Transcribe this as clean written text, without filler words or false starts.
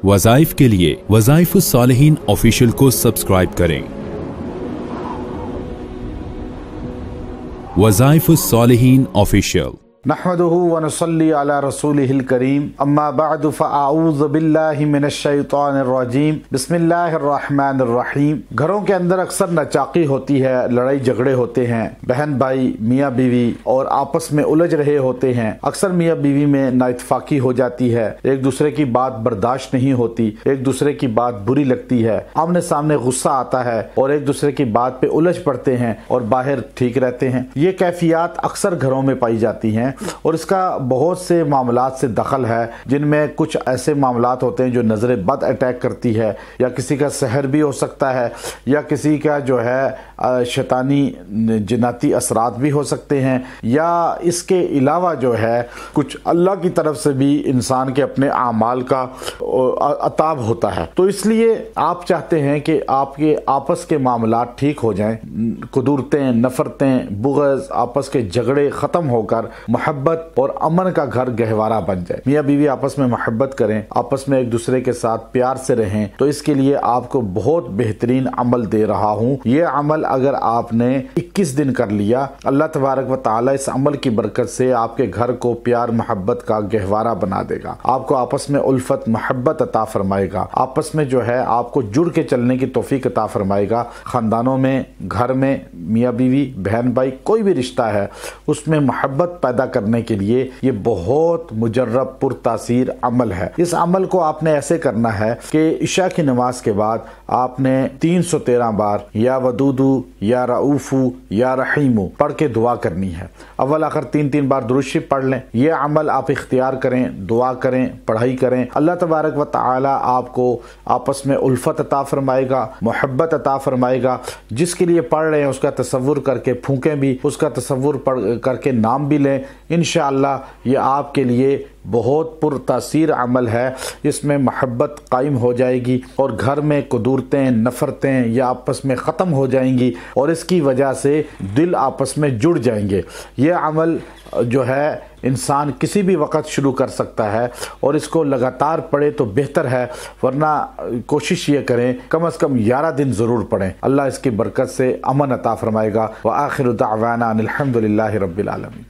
वज़ाइफ के लिए वज़ाइफ सालिहीन ऑफिशियल को सब्सक्राइब करें। वज़ाइफ सालिहीन ऑफिशियल। नहमदुहु व नसल्ली अला रसूलिहिल करीम, अम्मा बअद फ़अऊज़ु बिल्लाहि मिनश शैतानिर रजीम, बिस्मिल्लाहिर रहमानिर रहीम। घरों के अंदर अक्सर नाचाकी होती है, लड़ाई झगड़े होते हैं, बहन भाई मियाँ बीवी और आपस में उलझ रहे होते हैं। अक्सर मियाँ बीवी में नाइतफाकी हो जाती है, एक दूसरे की बात बर्दाश्त नहीं होती, एक दूसरे की बात बुरी लगती है, आमने सामने गुस्सा आता है और एक दूसरे की बात पे उलझ पड़ते हैं और बाहर ठीक रहते हैं। ये कैफियत अक्सर घरों में पाई जाती हैं और इसका बहुत से मामलात से दखल है, जिनमें कुछ ऐसे मामलात होते हैं जो नज़र बद अटैक करती है, या किसी का सहर भी हो सकता है, या किसी का जो है शैतानी जिनाती असरात भी हो सकते हैं, या इसके अलावा जो है कुछ अल्लाह की तरफ से भी इंसान के अपने आमाल का अताब होता है। तो इसलिए आप चाहते हैं कि आपके आपस के मामलात ठीक हो जाएं, कुदूरतें, नफरतें, बुग़्ज़, आपस के झगड़े ख़त्म होकर मोहब्बत और अमन का घर गहवारा बन जाए। मियाँ बीवी आपस में मोहब्बत करें, आपस में एक दूसरे के साथ प्यार से रहें। तो इसके लिए आपको बहुत बेहतरीन अमल दे रहा हूँ। ये अमल अगर आपने 21 दिन कर लिया, अल्लाह तबारक व तआला इस अमल की बरकत से आपके घर को प्यार मोहब्बत का गहवारा बना देगा, आपको आपस में उल्फत मोहब्बत अता फरमाएगा, आपस में जो है आपको जुड़ के चलने की तौफीक अता फरमाएगा। खानदानों में, घर में, मियाँ बीवी, बहन भाई, कोई भी रिश्ता है उसमें मोहब्बत पैदा करने के लिए ये बहुत मुजर्रब पुरतासीर अमल है। इस अमल को आपने ऐसे करना है कि इशा की नमाज के बाद आपने 313 बार या वदूदू, या रऊफू, या रहीमू पढ़ के दुआ करनी है। अव्वल आखिर 3-3 बार दुरूद शरीफ पढ़ लें। ये अमल आप इख्तियार करें, दुआ करें, पढ़ाई करें। अल्लाह तबारक व तआला आपको आपस में उल्फत अता फरमाएगा, मोहब्बत अता फरमाएगा। जिसके लिए पढ़ रहे हैं उसका तसव्वुर करके फूंकें भी, उसका तसव्वुर करके नाम भी लें। इंशाअल्लाह ये आपके लिए बहुत पुरतासीर अमल है। इसमें मोहब्बत कायम हो जाएगी और घर में कुदूरतें, नफरतें या आपस में ख़त्म हो जाएंगी और इसकी वजह से दिल आपस में जुड़ जाएंगे। ये अमल जो है इंसान किसी भी वक्त शुरू कर सकता है और इसको लगातार पढ़े तो बेहतर है, वरना कोशिश ये करें कम से कम 11 दिन ज़रूर पढ़ें। अल्लाह इसकी बरकत से अमन अता फरमाएगा। व आखिरु दावाना अनिल हम्दुलिल्लाहि रब्बिल आलमीन।